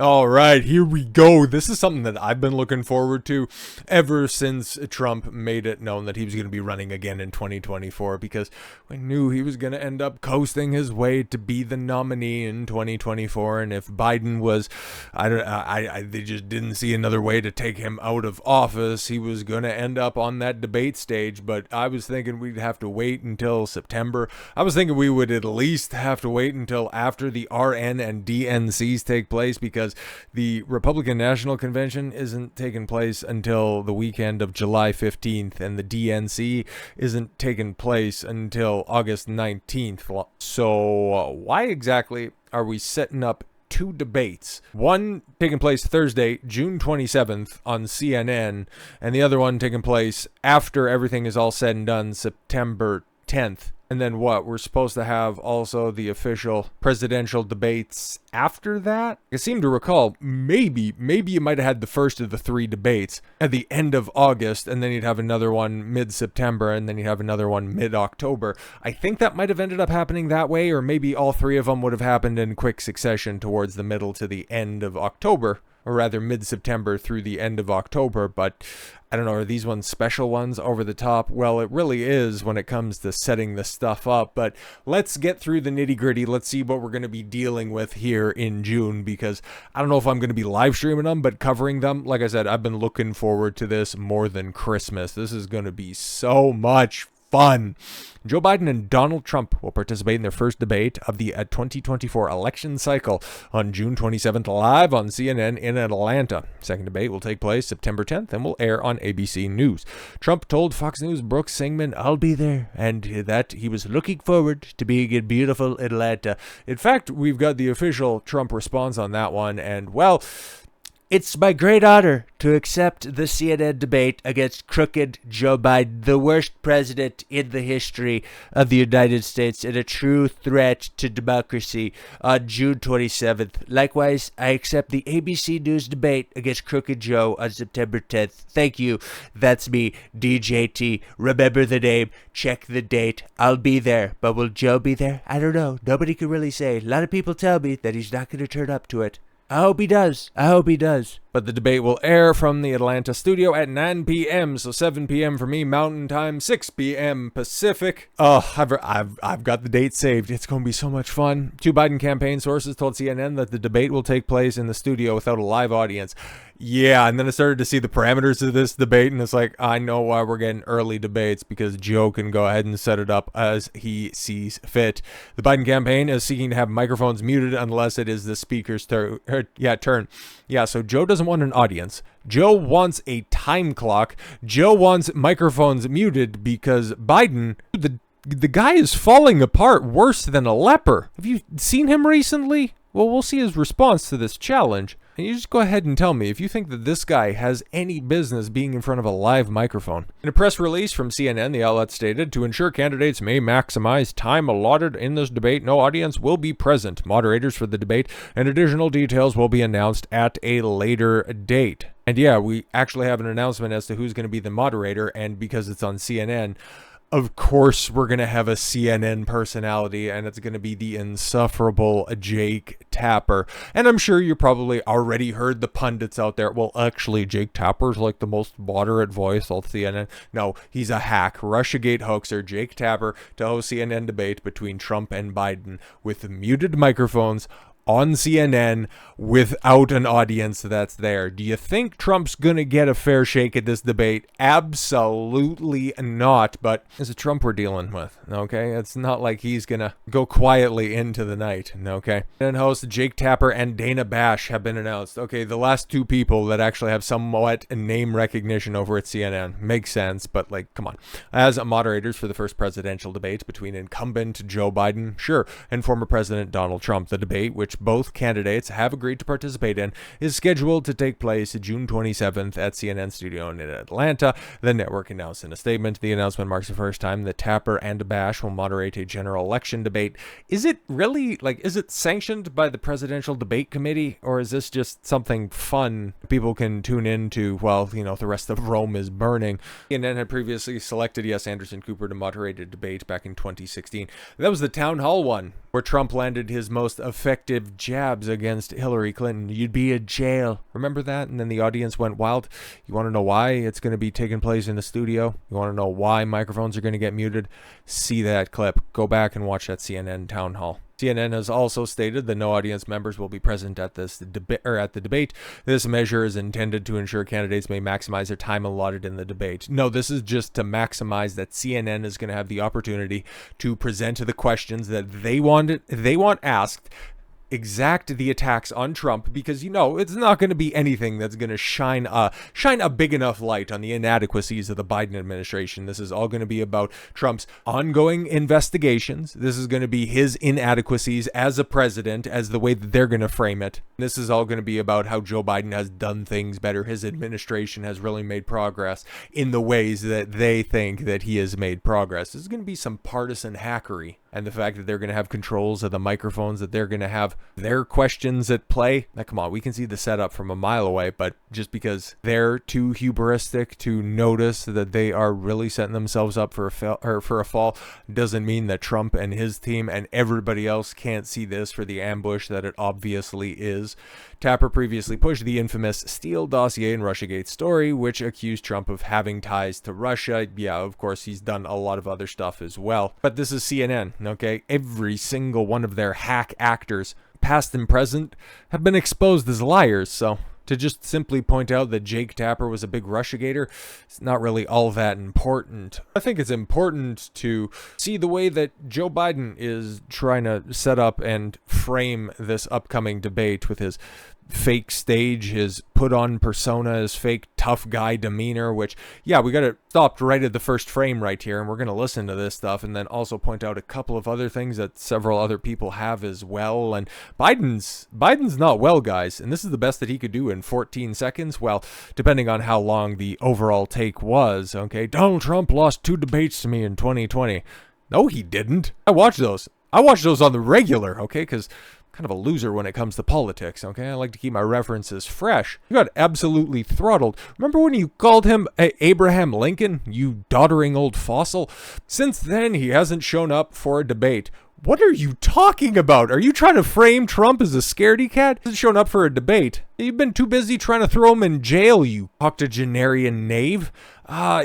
All right, here we go. This is something that I've been looking forward to ever since Trump made it known that he was going to be running again in 2024, because we knew he was going to end up coasting his way to be the nominee in 2024. And if Biden was, they just didn't see another way to take him out of office, he was going to end up on that debate stage. But I was thinking we'd have to wait until September. I was thinking we would at least have to wait until after the RN and DNCs take place, because the Republican National Convention isn't taking place until the weekend of July 15th, and the DNC isn't taking place until August 19th. So why exactly are we setting up two debates? One taking place Thursday, June 27th on CNN, and the other one taking place after everything is all said and done, September 10th. And then what? We're supposed to have also the official presidential debates after that? I seem to recall maybe you might have had the first of the three debates at the end of August, and then you'd have another one mid-September, and then you'd have another one mid-October. I think that might have ended up happening that way, or maybe all three of them would have happened in quick succession towards the middle to the end of October, or rather mid-September through the end of October. But I don't know, are these ones special ones, over the top? Well, it really is when it comes to setting the stuff up. But let's get through the nitty-gritty. Let's see what we're going to be dealing with here in June, because I don't know if I'm going to be live streaming them, but covering them. Like I said, I've been looking forward to this more than Christmas. This is going to be so much fun. Joe Biden and Donald Trump will participate in their first debate of the 2024 election cycle on June 27th, live on CNN in Atlanta. Second debate will take place September 10th and will air on ABC News. Trump told Fox News' Brooks Singman, "I'll be there," and that he was looking forward to being in beautiful Atlanta. In fact, we've got the official Trump response on that one, and well, "It's my great honor to accept the CNN debate against crooked Joe Biden, the worst president in the history of the United States and a true threat to democracy, on June 27th. Likewise, I accept the ABC News debate against crooked Joe on September 10th. Thank you. That's me, DJT. Remember the name. Check the date. I'll be there. But will Joe be there? I don't know. Nobody can really say. A lot of people tell me that he's not going to turn up to it. I hope he does. But the debate will air from the Atlanta studio at 9 p.m., so 7 p.m. for me Mountain Time, 6 p.m. Pacific. Oh, I've got the date saved. It's going to be so much fun. Two Biden campaign sources told CNN that the debate will take place in the studio without a live audience. Yeah, and then I started to see the parameters of this debate, and it's like, I know why we're getting early debates, because Joe can go ahead and set it up as he sees fit. The Biden campaign is seeking to have microphones muted unless it is the speaker's turn. Yeah, so Joe doesn't want an audience. Joe wants a time clock. Joe wants microphones muted because Biden, the guy is falling apart worse than a leper. Have you seen him recently? Well, we'll see his response to this challenge. And you just go ahead and tell me if you think that this guy has any business being in front of a live microphone. In a press release from CNN, the outlet stated, "To ensure candidates may maximize time allotted in this debate, no audience will be present. Moderators for the debate and additional details will be announced at a later date." And yeah, we actually have an announcement as to who's going to be the moderator, and because it's on CNN, of course, we're going to have a CNN personality, and it's going to be the insufferable Jake Tapper. And I'm sure you probably already heard the pundits out there. Well, actually, Jake Tapper's like the most moderate voice on CNN. No, he's a hack. Russiagate hoaxer Jake Tapper to host CNN debate between Trump and Biden with muted microphones on CNN without an audience that's there. Do you think Trump's gonna get a fair shake at this debate? Absolutely not. But it's a Trump we're dealing with, okay? It's not like he's gonna go quietly into the night, okay? And hosts Jake Tapper and Dana Bash have been announced. Okay, the last two people that actually have somewhat name recognition over at CNN. Makes sense, but like, come on. As moderators for the first presidential debate between incumbent Joe Biden, sure, and former President Donald Trump. The debate, which both candidates have agreed to participate in, is scheduled to take place June 27th at CNN studio in Atlanta. The network announced in a statement. The announcement marks the first time that Tapper and Bash will moderate a general election debate. Is it really, is it sanctioned by the Presidential Debate Committee, or is this just something fun people can tune into while, the rest of Rome is burning? CNN had previously selected, Anderson Cooper to moderate a debate back in 2016. That was the town hall one, where Trump landed his most effective negative jabs against Hillary Clinton, you'd be in jail. Remember that? And then the audience went wild. You want to know why it's going to be taking place in the studio? You want to know why microphones are going to get muted? See that clip. Go back and watch that CNN town hall. CNN has also stated that no audience members will be present at the debate. This measure is intended to ensure candidates may maximize their time allotted in the debate. No, this is just to maximize that CNN is going to have the opportunity to present the questions that they want asked, exact the attacks on Trump, because it's not going to be anything that's going to shine a big enough light on the inadequacies of the Biden administration. This is all going to be about Trump's ongoing investigations. This is going to be his inadequacies as a president, as the way that they're going to frame it. This is all going to be about how Joe Biden has done things better. His administration has really made progress in the ways that they think that he has made progress. This is going to be some partisan hackery. And the fact that they're going to have controls of the microphones, that they're going to have their questions at play. Now, come on, we can see the setup from a mile away, but just because they're too hubristic to notice that they are really setting themselves up for a fall doesn't mean that Trump and his team and everybody else can't see this for the ambush that it obviously is. Tapper previously pushed the infamous Steele dossier and Russiagate story, which accused Trump of having ties to Russia. Yeah, of course, he's done a lot of other stuff as well. But this is CNN, okay? Every single one of their hack actors, past and present, have been exposed as liars, so to just simply point out that Jake Tapper was a big Russiagator, it's not really all that important. I think it's important to see the way that Joe Biden is trying to set up and frame this upcoming debate with his fake stage, his put-on persona, his fake tough guy demeanor, which, yeah, we got to stop right at the first frame right here, and we're going to listen to this stuff and then also point out a couple of other things that several other people have as well. And Biden's not well, guys, and this is the best that he could do in 14 seconds. Well, depending on how long the overall take was, okay? Donald Trump lost 2 debates to me in 2020. No, he didn't. I watched those on the regular, okay? Because kind of a loser when it comes to politics, okay? I like to keep my references fresh. You got absolutely throttled. Remember when you called him Abraham Lincoln, you doddering old fossil? Since then, he hasn't shown up for a debate. What are you talking about? Are you trying to frame Trump as a scaredy cat? He hasn't shown up for a debate. You've been too busy trying to throw him in jail, you octogenarian knave.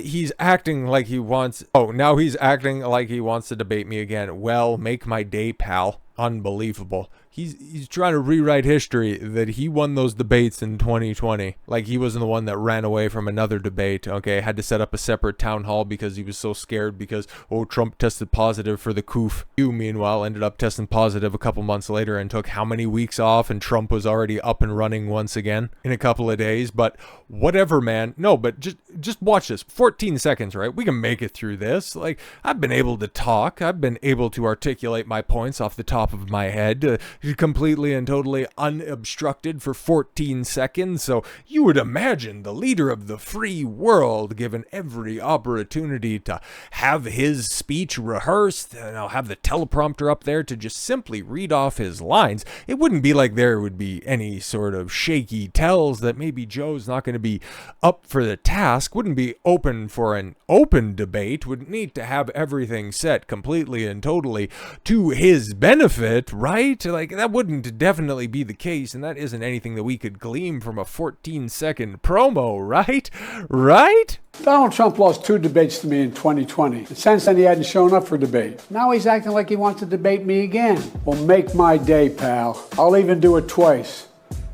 He's acting like he wants... Oh, now he's acting like he wants to debate me again. Well, make my day, pal. Unbelievable. He's trying to rewrite history that he won those debates in 2020. Like he wasn't the one that ran away from another debate, okay? Had to set up a separate town hall because he was so scared because, Trump tested positive for the coof. You, meanwhile, ended up testing positive a couple months later and took how many weeks off, and Trump was already up and running once again in a couple of days. But whatever, man. No, but just watch this. 14 seconds, right? We can make it through this. Like, I've been able to talk. I've been able to articulate my points off the top of my head. Completely and totally unobstructed for 14 seconds. So you would imagine the leader of the free world, given every opportunity to have his speech rehearsed, and I'll have the teleprompter up there to just simply read off his lines. It wouldn't be like there would be any sort of shaky tells that maybe Joe's not going to be up for the task, wouldn't be open for an open debate, would need to have everything set completely and totally to his benefit, right? Like, that wouldn't definitely be the case, and that isn't anything that we could glean from a 14-second promo, right? Right? Donald Trump lost 2 debates to me in 2020. And since then, he hadn't shown up for debate. Now he's acting like he wants to debate me again. Well, make my day, pal. I'll even do it twice.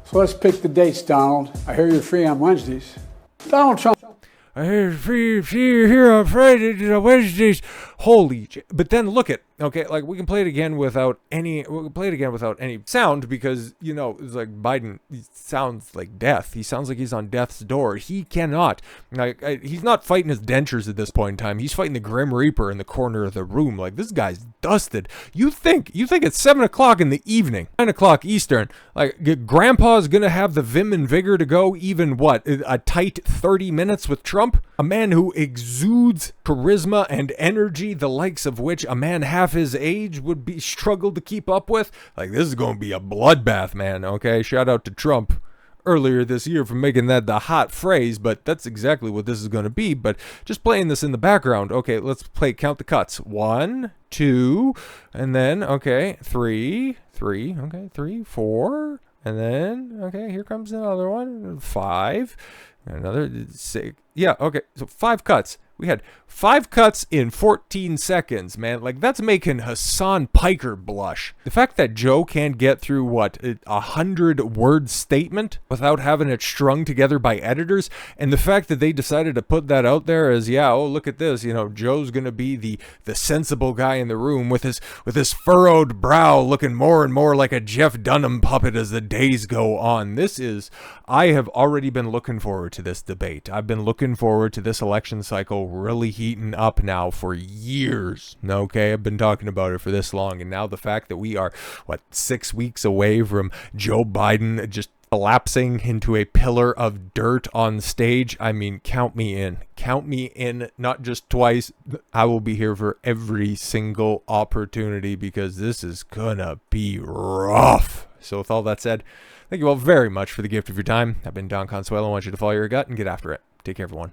So let's pick the dates, Donald. I hear you're free on Wednesdays. Donald Trump. I hear free here on Friday, Wednesdays. But then look at, okay, like we can play it again without any sound because, it's like Biden, he sounds like death. He sounds like he's on death's door. He cannot, he's not fighting his dentures at this point in time. He's fighting the Grim Reaper in the corner of the room. Like, this guy's dusted. You think it's 7 o'clock in the evening, 9 o'clock Eastern. Like, Grandpa's gonna have the vim and vigor to go even a tight 30 minutes with Trump? A man who exudes charisma and energy, the likes of which a man half his age would struggle to keep up with. Like, this is going to be a bloodbath, man, okay? Shout out to Trump. earlier this year for making that the hot phrase, but that's exactly what this is going to be. But just playing this in the background. Okay, let's count the cuts. 1, 2, and then, okay, 3, okay, 3, 4, and then, okay, here comes another one, 5, another 6. Yeah, okay, so 5 cuts. We had 5 cuts in 14 seconds, man. Like, that's making Hassan Piker blush. The fact that Joe can't get through, what, 100-word statement without having it strung together by editors, and the fact that they decided to put that out there as, yeah, oh, look at this, you know, Joe's gonna be the sensible guy in the room with his furrowed brow looking more and more like a Jeff Dunham puppet as the days go on. I have already been looking forward to this debate. I've been looking forward to this election cycle really heating up now for years. Okay, I've been talking about it for this long, and now the fact that we are 6 weeks away from Joe Biden just collapsing into a pillar of dirt on stage. I mean, count me in, not just twice. I will be here for every single opportunity, because this is gonna be rough. So with all that said, thank you all very much for the gift of your time. I've been Don Consuelo. I want you to follow your gut and get after it. Take care, everyone.